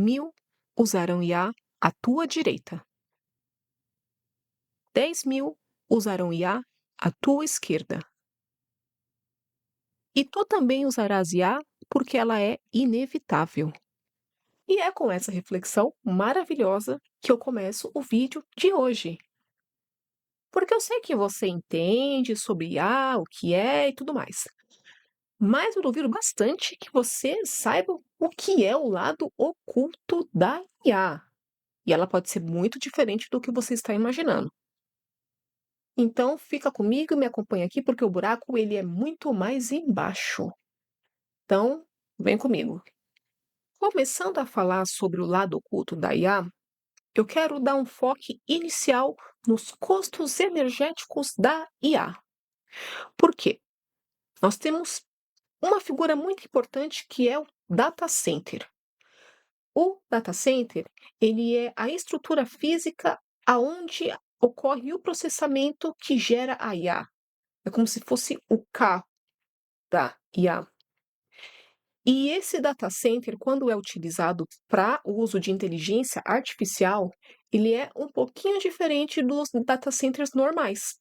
1000 usarão IA à tua direita. 10.000 usarão IA à tua esquerda. E tu também usarás IA porque ela é inevitável. E é com essa reflexão maravilhosa que eu começo o vídeo de hoje. Porque eu sei que você entende sobre IA, o que é e tudo mais. Mas eu duvido bastante que você saiba o que é o lado oculto da IA. E ela pode ser muito diferente do que você está imaginando. Então fica comigo e me acompanha aqui porque o buraco ele é muito mais embaixo. Então, vem comigo. Começando a falar sobre o lado oculto da IA, eu quero dar um foco inicial nos custos energéticos da IA. Por quê? Nós temos uma figura muito importante que é o data center. O data center, ele é a estrutura física aonde ocorre o processamento que gera a IA. É como se fosse o carro da IA. E esse data center, quando é utilizado para o uso de inteligência artificial, ele é um pouquinho diferente dos data centers normais.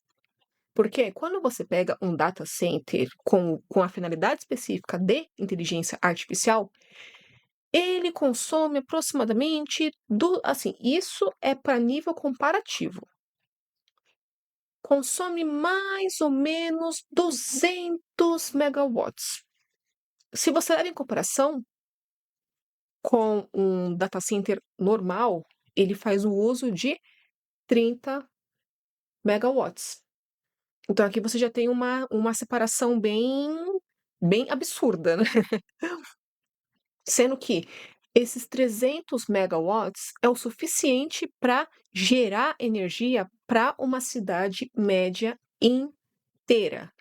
Porque quando você pega um data center com a finalidade específica de inteligência artificial, ele consome aproximadamente assim, isso é para nível comparativo. Consome mais ou menos 200 megawatts. Se você leva em comparação com um data center normal, ele faz o uso de 30 megawatts. Então aqui você já tem uma separação bem absurda, né. Sendo que esses 300 megawatts é o suficiente para gerar energia para uma cidade média inteira.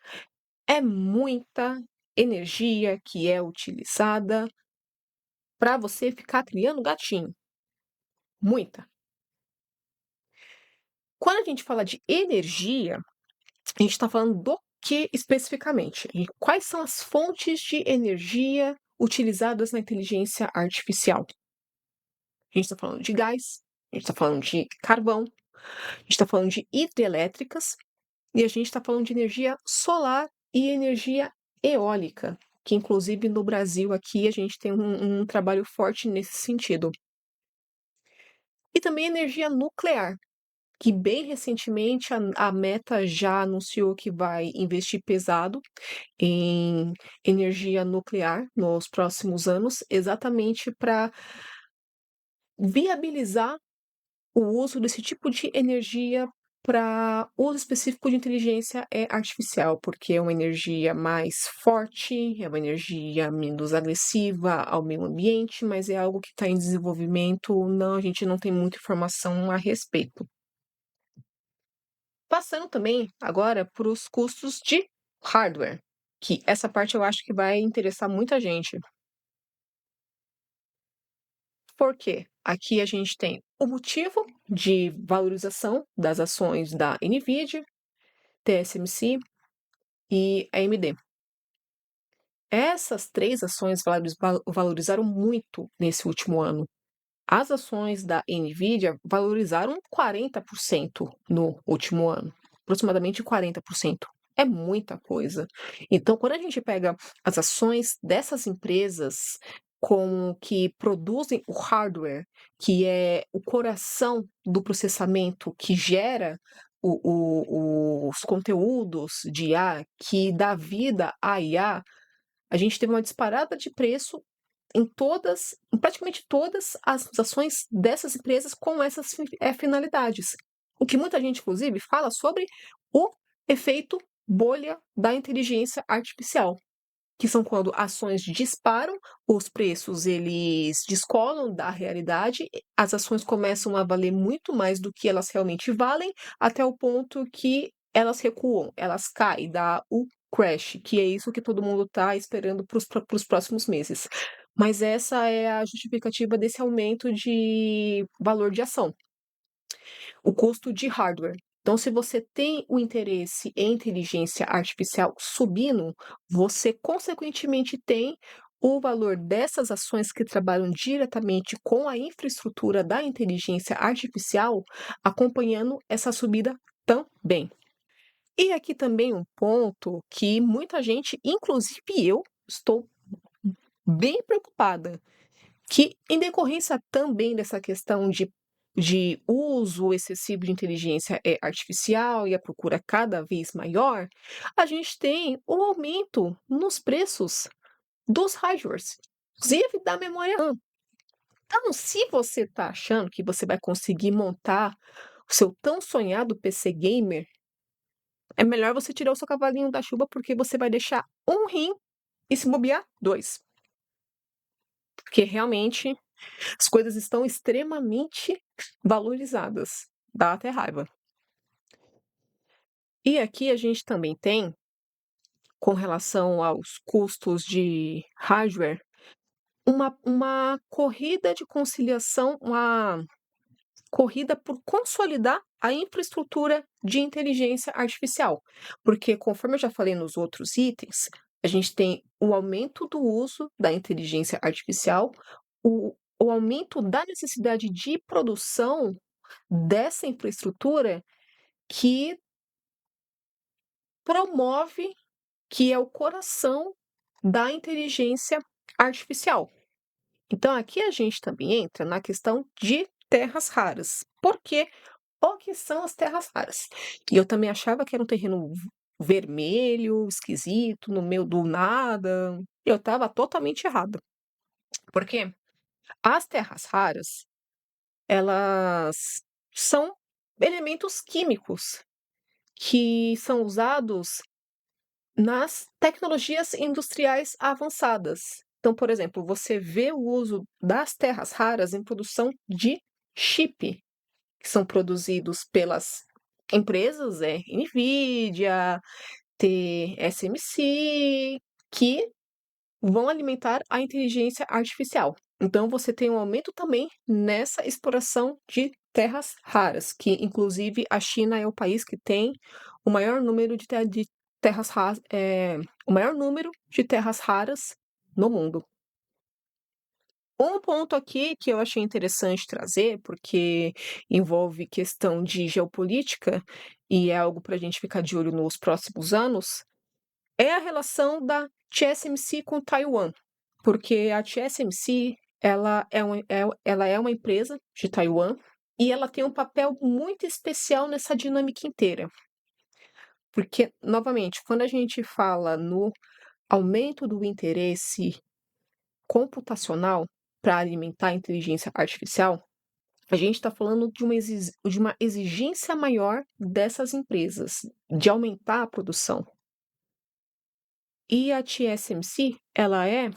É muita energia que é utilizada para você ficar criando gatinho, muita. Quando a gente fala de energia, a gente está falando do que especificamente? E quais são as fontes de energia utilizadas na inteligência artificial? A gente está falando de gás, a gente está falando de carvão, a gente está falando de hidrelétricas e a gente está falando de energia solar e energia eólica, que inclusive no Brasil aqui a gente tem um trabalho forte nesse sentido. E também energia nuclear, que bem recentemente a Meta já anunciou que vai investir pesado em energia nuclear nos próximos anos, exatamente para viabilizar o uso desse tipo de energia para uso específico de inteligência artificial, porque é uma energia mais forte, é uma energia menos agressiva ao meio ambiente, mas é algo que está em desenvolvimento, não, a gente não tem muita informação a respeito. Passando também agora para os custos de hardware, que essa parte eu acho que vai interessar muita gente. Por quê? Aqui a gente tem o motivo de valorização das ações da NVIDIA, TSMC e AMD. Essas 3 ações valorizaram muito nesse último ano. As ações da NVIDIA valorizaram 40% no último ano, aproximadamente 40%. É muita coisa. Então, quando a gente pega as ações dessas empresas que produzem o hardware, que é o coração do processamento que gera os conteúdos de IA, que dá vida à IA, a gente teve uma disparada de preço em praticamente todas as ações dessas empresas com essas finalidades. O que muita gente, inclusive, fala sobre o efeito bolha da inteligência artificial, que são quando ações disparam, os preços eles descolam da realidade, as ações começam a valer muito mais do que elas realmente valem, até o ponto que elas recuam, elas caem, dá o crash, que é isso que todo mundo está esperando para os próximos meses. Mas essa é a justificativa desse aumento de valor de ação, o custo de hardware. Então, se você tem o interesse em inteligência artificial subindo, você consequentemente tem o valor dessas ações que trabalham diretamente com a infraestrutura da inteligência artificial, acompanhando essa subida também. E aqui também um ponto que muita gente, inclusive eu, estou bem preocupada, que em decorrência também dessa questão de uso excessivo de inteligência artificial e a procura cada vez maior, a gente tem o aumento nos preços dos hardwares, inclusive da memória RAM. Então, se você está achando que você vai conseguir montar o seu tão sonhado PC gamer, é melhor você tirar o seu cavalinho da chuva, porque você vai deixar um rim e se bobear, 2. Porque realmente as coisas estão extremamente valorizadas. Dá até raiva. E aqui a gente também tem, com relação aos custos de hardware, uma corrida de conciliação, uma corrida por consolidar a infraestrutura de inteligência artificial. Porque, conforme eu já falei nos outros itens, a gente tem o aumento do uso da inteligência artificial, o aumento da necessidade de produção dessa infraestrutura que promove, que é o coração da inteligência artificial. Então, aqui a gente também entra na questão de terras raras. Por quê? O que são as terras raras? E eu também achava que era um terreno vermelho, esquisito, no meio do nada. Eu estava totalmente errada. Porque as terras raras, elas são elementos químicos que são usados nas tecnologias industriais avançadas. Então, por exemplo, você vê o uso das terras raras em produção de chip, que são produzidos pelas empresas, NVIDIA, TSMC, que vão alimentar a inteligência artificial. Então, você tem um aumento também nessa exploração de terras raras, que inclusive a China é o país que tem o maior número de terras raras, o maior número de terras raras no mundo. Um ponto aqui que eu achei interessante trazer, porque envolve questão de geopolítica e é algo para a gente ficar de olho nos próximos anos, é a relação da TSMC com Taiwan, porque a TSMC ela é uma empresa de Taiwan e ela tem um papel muito especial nessa dinâmica inteira. Porque, novamente, quando a gente fala no aumento do interesse computacional para alimentar a inteligência artificial, a gente está falando de uma exigência maior dessas empresas, de aumentar a produção. E a TSMC, ela é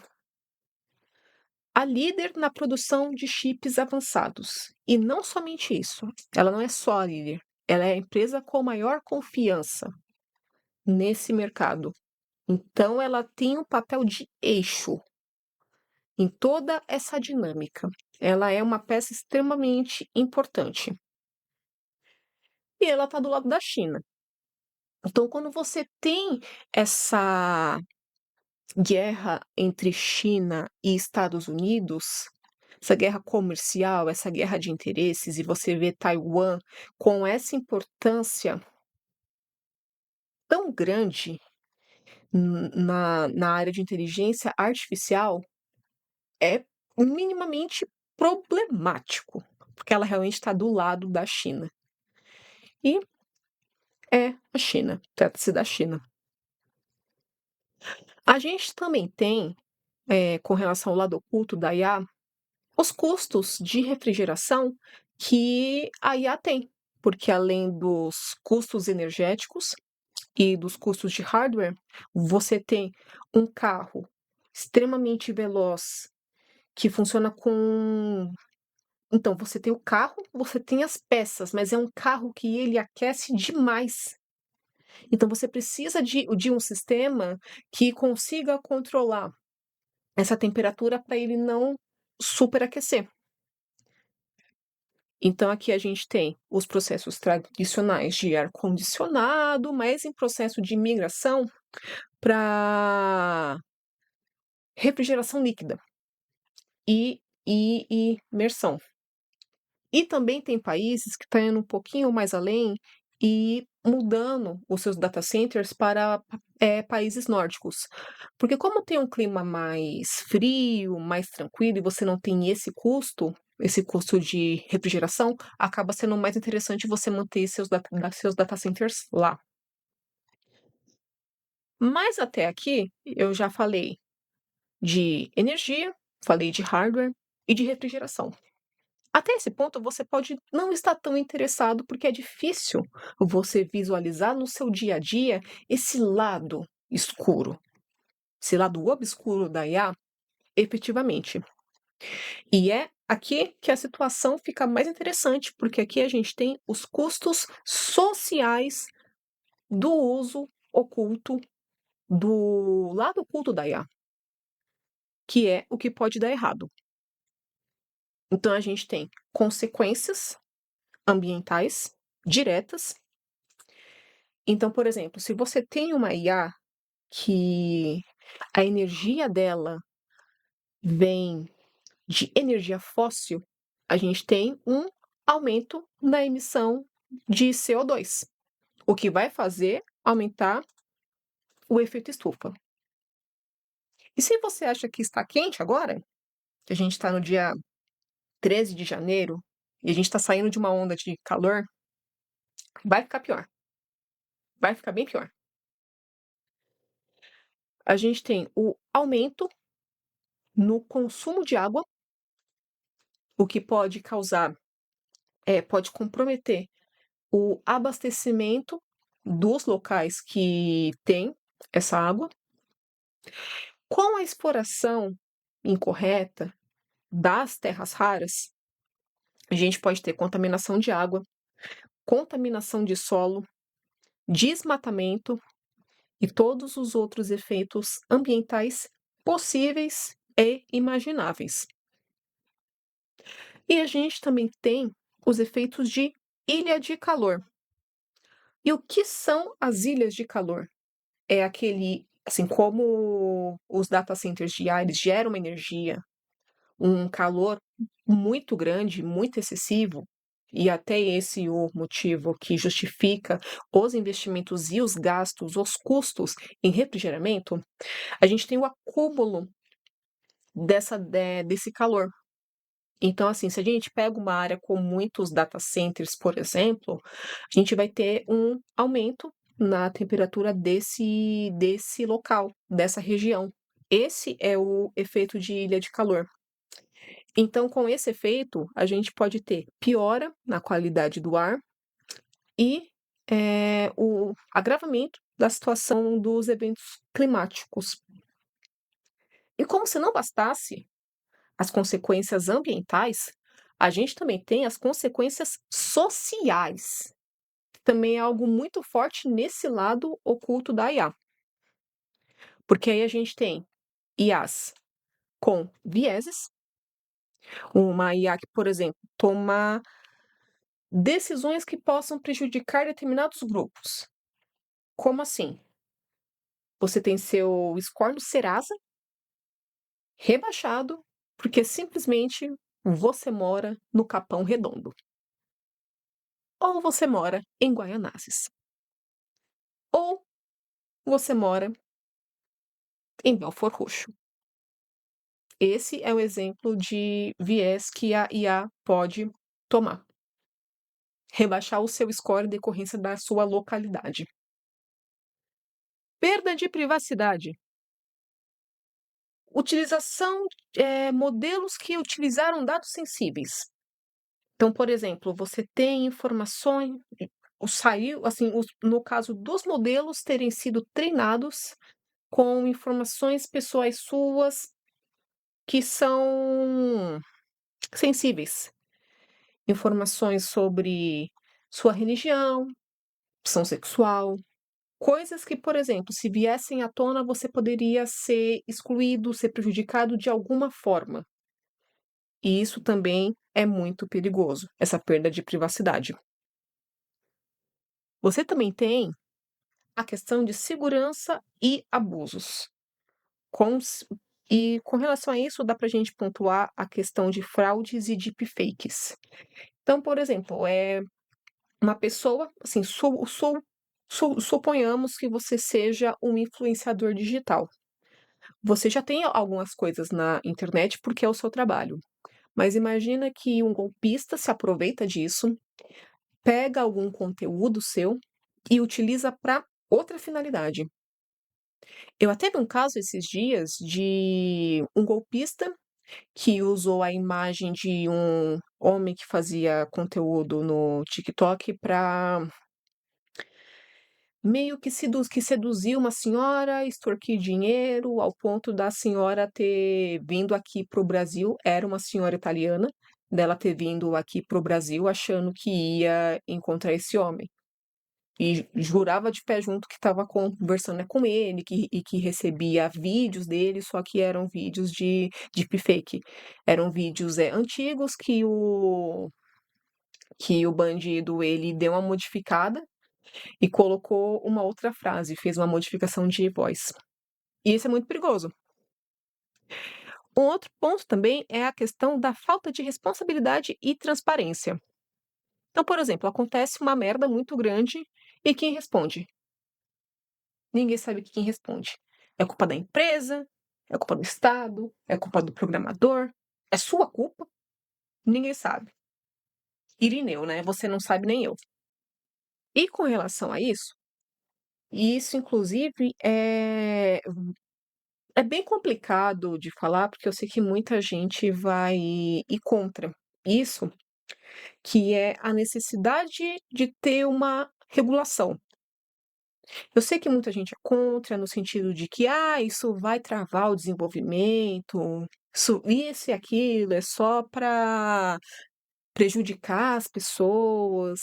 a líder na produção de chips avançados. E não somente isso, ela não é só a líder, ela é a empresa com maior confiança nesse mercado. Então, ela tem um papel de eixo em toda essa dinâmica. Ela é uma peça extremamente importante. E ela está do lado da China. Então, quando você tem essa guerra entre China e Estados Unidos, essa guerra comercial, essa guerra de interesses, e você vê Taiwan com essa importância tão grande na área de inteligência artificial, é minimamente problemático, porque ela realmente está do lado da China. E é a China, trata-se da China. A gente também tem, com relação ao lado oculto da IA, os custos de refrigeração que a IA tem, porque além dos custos energéticos e dos custos de hardware, você tem um carro extremamente veloz que funciona com. Então, você tem o carro, você tem as peças, mas é um carro que ele aquece demais. Então, você precisa de um sistema que consiga controlar essa temperatura para ele não superaquecer. Então, aqui a gente tem os processos tradicionais de ar-condicionado, mas em processo de migração para refrigeração líquida e imersão. E também tem países que estão indo um pouquinho mais além e mudando os seus data centers para países nórdicos. Porque como tem um clima mais frio, mais tranquilo e você não tem esse custo de refrigeração, acaba sendo mais interessante você manter seus data centers lá. Mas até aqui eu já falei de energia, falei de hardware e de refrigeração. Até esse ponto, você pode não estar tão interessado, porque é difícil você visualizar no seu dia a dia esse lado escuro, esse lado obscuro da IA, efetivamente. E é aqui que a situação fica mais interessante, porque aqui a gente tem os custos sociais do uso oculto, do lado oculto da IA, que é o que pode dar errado. Então, a gente tem consequências ambientais diretas. Então, por exemplo, se você tem uma IA que a energia dela vem de energia fóssil, a gente tem um aumento na emissão de CO2, o que vai fazer aumentar o efeito estufa. E se você acha que está quente agora, que a gente está no dia 13 de janeiro e a gente está saindo de uma onda de calor, vai ficar pior. Vai ficar bem pior. A gente tem o aumento no consumo de água, o que pode causar, pode comprometer o abastecimento dos locais que têm essa água. Com a exploração incorreta das terras raras, a gente pode ter contaminação de água, contaminação de solo, desmatamento e todos os outros efeitos ambientais possíveis e imagináveis. E a gente também tem os efeitos de ilha de calor. E o que são as ilhas de calor? É aquele, assim, como os data centers de IA, eles geram uma energia, um calor muito grande, muito excessivo, e até esse o motivo que justifica os investimentos e os gastos, os custos em refrigeramento, a gente tem o acúmulo desse calor. Então, assim, se a gente pega uma área com muitos data centers, por exemplo, a gente vai ter um aumento na temperatura desse local, dessa região. Esse é o efeito de ilha de calor. Então, com esse efeito, a gente pode ter piora na qualidade do ar e o agravamento da situação dos eventos climáticos. E como se não bastasse as consequências ambientais, a gente também tem as consequências sociais. Também é algo muito forte nesse lado oculto da IA. Porque aí a gente tem IAs com vieses, uma IA que, por exemplo, toma decisões que possam prejudicar determinados grupos. Como assim? Você tem seu score no Serasa rebaixado porque simplesmente você mora no Capão Redondo. Ou você mora em Guaianazes. Ou você mora em Belford Roxo. Esse é o exemplo de viés que a IA pode tomar. Rebaixar o seu score em decorrência da sua localidade. Perda de privacidade. Utilização, modelos que utilizaram dados sensíveis. Então, por exemplo, você tem informações, saiu, assim, no caso dos modelos terem sido treinados com informações pessoais suas que são sensíveis. Informações sobre sua religião, opção sexual, coisas que, por exemplo, se viessem à tona, você poderia ser excluído, ser prejudicado de alguma forma. E isso também é muito perigoso, essa perda de privacidade. Você também tem a questão de segurança e abusos. E com relação a isso, dá para a gente pontuar a questão de fraudes e deepfakes. Então, por exemplo, uma pessoa, assim, suponhamos que você seja um influenciador digital. Você já tem algumas coisas na internet porque é o seu trabalho. Mas imagina que um golpista se aproveita disso, pega algum conteúdo seu e utiliza para outra finalidade. Eu até vi um caso esses dias de um golpista que usou a imagem de um homem que fazia conteúdo no TikTok para meio que seduzir uma senhora, extorquir dinheiro, ao ponto da senhora ter vindo aqui para o Brasil, era uma senhora italiana, dela ter vindo aqui para o Brasil achando que ia encontrar esse homem. E jurava de pé junto que estava conversando, com ele, que recebia vídeos dele, só que eram vídeos de deepfake. Eram vídeos, antigos que o bandido, ele deu uma modificada e colocou uma outra frase, fez uma modificação de voz. E isso é muito perigoso. Um outro ponto também é a questão da falta de responsabilidade e transparência. Então, por exemplo, acontece uma merda muito grande e quem responde? Ninguém sabe quem responde. É culpa da empresa? É culpa do Estado? É culpa do programador? É sua culpa? Ninguém sabe. Irineu, né? Você não sabe nem eu. E com relação a isso inclusive é bem complicado de falar, porque eu sei que muita gente vai ir contra isso, que é a necessidade de ter uma regulação. Eu sei que muita gente é contra, no sentido de que isso vai travar o desenvolvimento, isso e aquilo, é só para prejudicar as pessoas,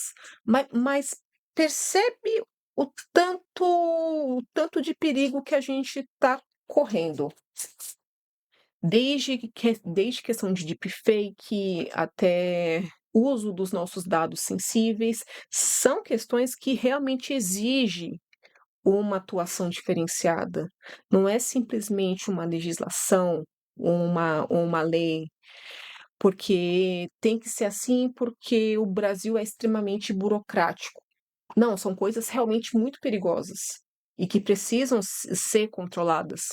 mas percebe o tanto de perigo que a gente está correndo. Desde questão de deepfake até uso dos nossos dados sensíveis, são questões que realmente exigem uma atuação diferenciada. Não é simplesmente uma legislação, uma lei, porque tem que ser assim, porque o Brasil é extremamente burocrático. Não, são coisas realmente muito perigosas e que precisam ser controladas.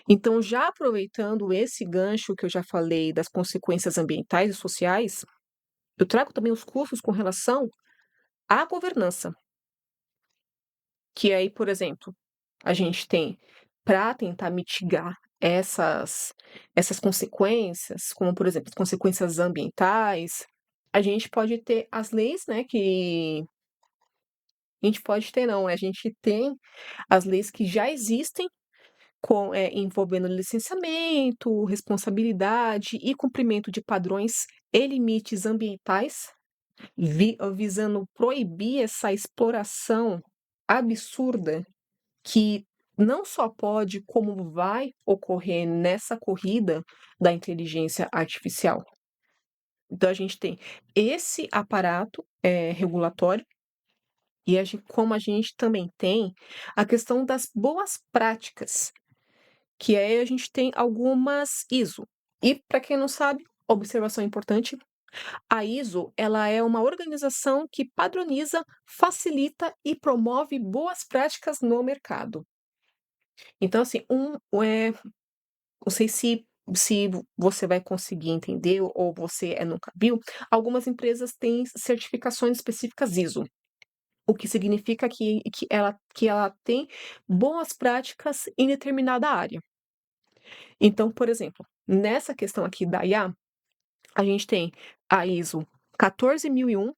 Então, já aproveitando esse gancho que eu já falei das consequências ambientais e sociais, eu trago também os custos com relação à governança, que aí, por exemplo, a gente tem para tentar mitigar essas consequências, como por exemplo, as consequências ambientais, a gente pode ter as leis, né, que a gente pode ter não, a gente tem as leis que já existem envolvendo licenciamento, responsabilidade e cumprimento de padrões e limites ambientais, visando proibir essa exploração absurda que não só pode, como vai ocorrer nessa corrida da inteligência artificial. Então a gente tem esse aparato, regulatório, e como a gente também tem a questão das boas práticas, que aí a gente tem algumas ISO. E para quem não sabe, observação importante, a ISO, ela é uma organização que padroniza, facilita e promove boas práticas no mercado. Então, assim, não sei se você vai conseguir entender ou você nunca viu, algumas empresas têm certificações específicas ISO, o que significa que ela tem boas práticas em determinada área. Então, por exemplo, nessa questão aqui da IA, a gente tem a ISO 14001,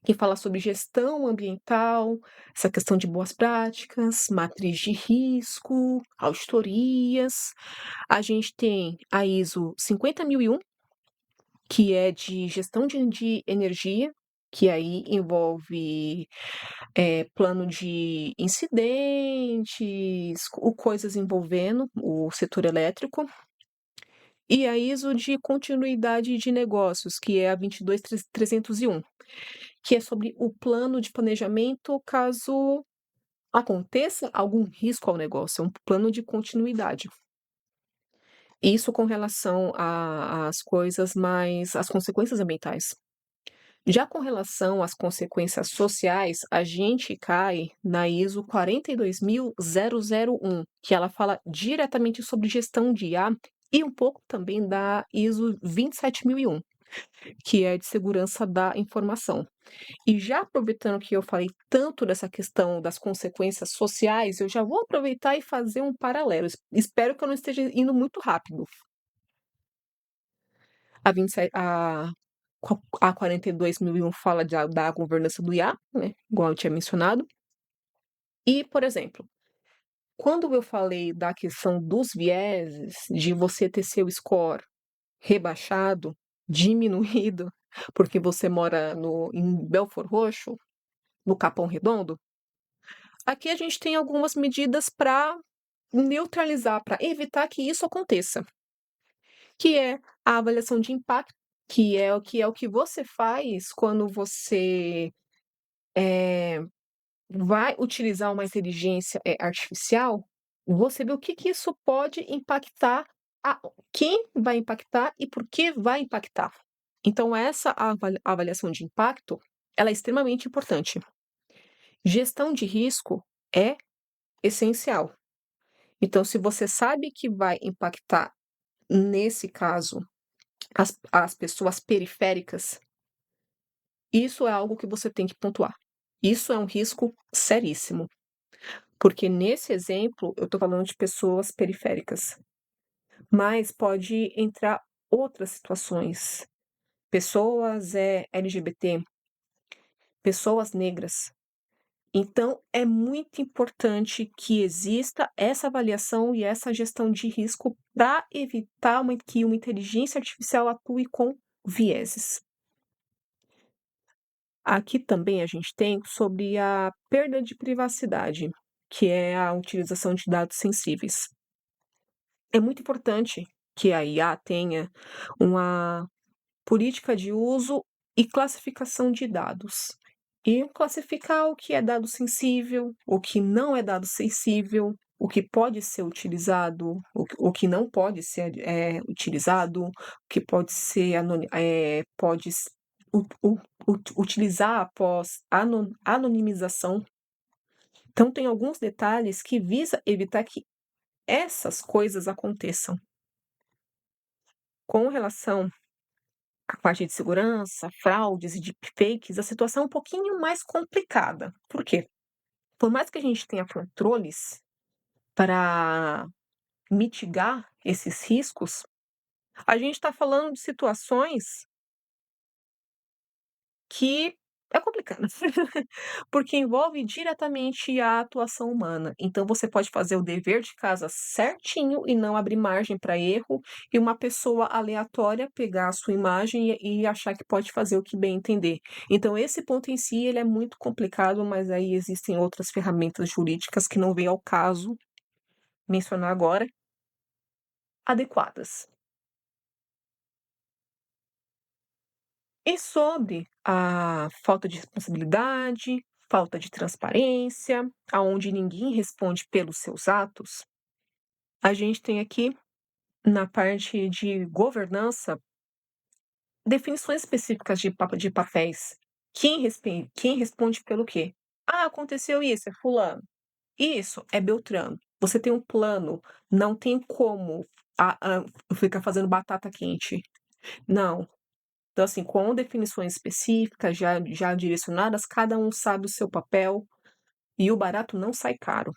que fala sobre gestão ambiental, essa questão de boas práticas, matriz de risco, auditorias. A gente tem a ISO 50001, que é de gestão de energia, que aí envolve plano de incidentes, coisas envolvendo o setor elétrico. E a ISO de continuidade de negócios, que é a 22301, que é sobre o plano de planejamento caso aconteça algum risco ao negócio, é um plano de continuidade. Isso com relação às coisas mais às consequências ambientais. Já com relação às consequências sociais, a gente cai na ISO 42001, que ela fala diretamente sobre gestão de IA e um pouco também da ISO 27001, que é de segurança da informação. E já aproveitando que eu falei tanto dessa questão das consequências sociais, eu já vou aproveitar e fazer um paralelo. Espero que eu não esteja indo muito rápido. A 27 a 42.001 fala da governança do IA, né, igual eu tinha mencionado. E, por exemplo, quando eu falei da questão dos vieses, de você ter seu score rebaixado, diminuído, porque você mora em Belford Roxo, no Capão Redondo, aqui a gente tem algumas medidas para neutralizar, para evitar que isso aconteça, que é a avaliação de impacto, que é o que você faz quando você vai utilizar uma inteligência artificial, você vê o que isso pode impactar, a quem vai impactar e por que vai impactar. Então essa avaliação de impacto, ela é extremamente importante. Gestão de risco é essencial. Então se você sabe que vai impactar, nesse caso, as pessoas periféricas, isso é algo que você tem que pontuar. Isso é um risco seríssimo. Porque nesse exemplo eu estou falando de pessoas periféricas, mas pode entrar outras situações, pessoas, LGBT, pessoas negras. Então é muito importante que exista essa avaliação e essa gestão de risco para evitar que uma inteligência artificial atue com vieses. Aqui também a gente tem sobre a perda de privacidade, que é a utilização de dados sensíveis. É muito importante que a IA tenha uma política de uso e classificação de dados. E classificar o que é dado sensível, o que não é dado sensível, o que pode ser utilizado, o que não pode ser utilizado, o que pode ser utilizar após anonimização. Então, tem alguns detalhes que visa evitar que essas coisas aconteçam. Com relação à parte de segurança, fraudes e deepfakes, a situação é um pouquinho mais complicada. Por quê? Por mais que a gente tenha controles para mitigar esses riscos, a gente está falando de situações que é complicado, porque envolve diretamente a atuação humana. Então você pode fazer o dever de casa certinho e não abrir margem para erro, e uma pessoa aleatória pegar a sua imagem e achar que pode fazer o que bem entender. Então esse ponto em si, ele é muito complicado, mas aí existem outras ferramentas jurídicas que não vem ao caso mencionar agora, adequadas. E sobre a falta de responsabilidade, falta de transparência, aonde ninguém responde pelos seus atos, a gente tem aqui, na parte de governança, definições específicas de papéis. Quem responde pelo quê? Ah, aconteceu isso, é fulano. Isso é Beltrano. Você tem um plano, não tem como ficar fazendo batata quente. Não. Então, assim, com definições específicas, já direcionadas, cada um sabe o seu papel e o barato não sai caro.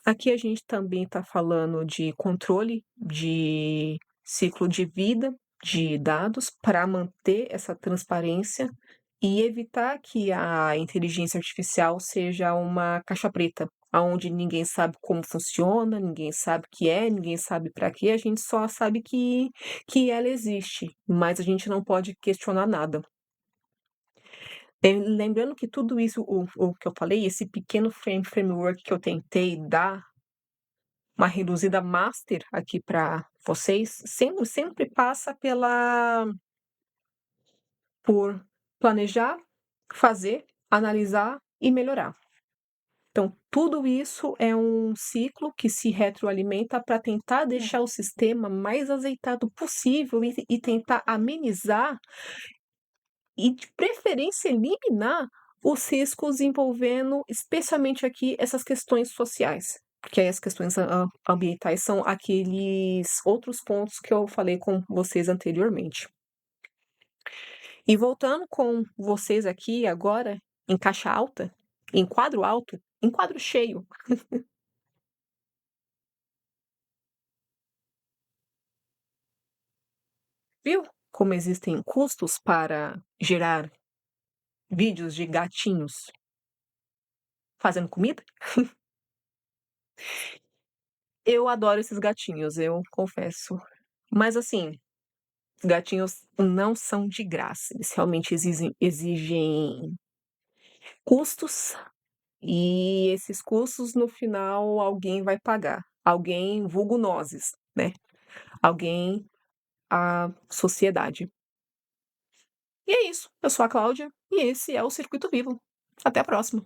Aqui a gente também está falando de controle de ciclo de vida de dados para manter essa transparência e evitar que a inteligência artificial seja uma caixa preta, aonde ninguém sabe como funciona, ninguém sabe o que é, ninguém sabe para quê, a gente só sabe que ela existe, mas a gente não pode questionar nada. Lembrando que tudo isso, o que eu falei, esse pequeno framework que eu tentei dar uma reduzida master aqui para vocês, sempre passa por planejar, fazer, analisar e melhorar. Então, tudo isso é um ciclo que se retroalimenta para tentar deixar o sistema mais azeitado possível e tentar amenizar e, de preferência, eliminar os riscos envolvendo, especialmente aqui, essas questões sociais. Porque aí as questões ambientais são aqueles outros pontos que eu falei com vocês anteriormente. E voltando com vocês aqui agora, em caixa alta, em quadro cheio, viu como existem custos para gerar vídeos de gatinhos fazendo comida? Eu adoro esses gatinhos, eu confesso. Mas assim, os gatinhos não são de graça, eles realmente exigem custos, e esses custos no final alguém vai pagar. Alguém, vulgo nozes, né, alguém, a sociedade. E é isso, eu sou a Cláudia, e esse é o Circuito Vivo. Até a próxima.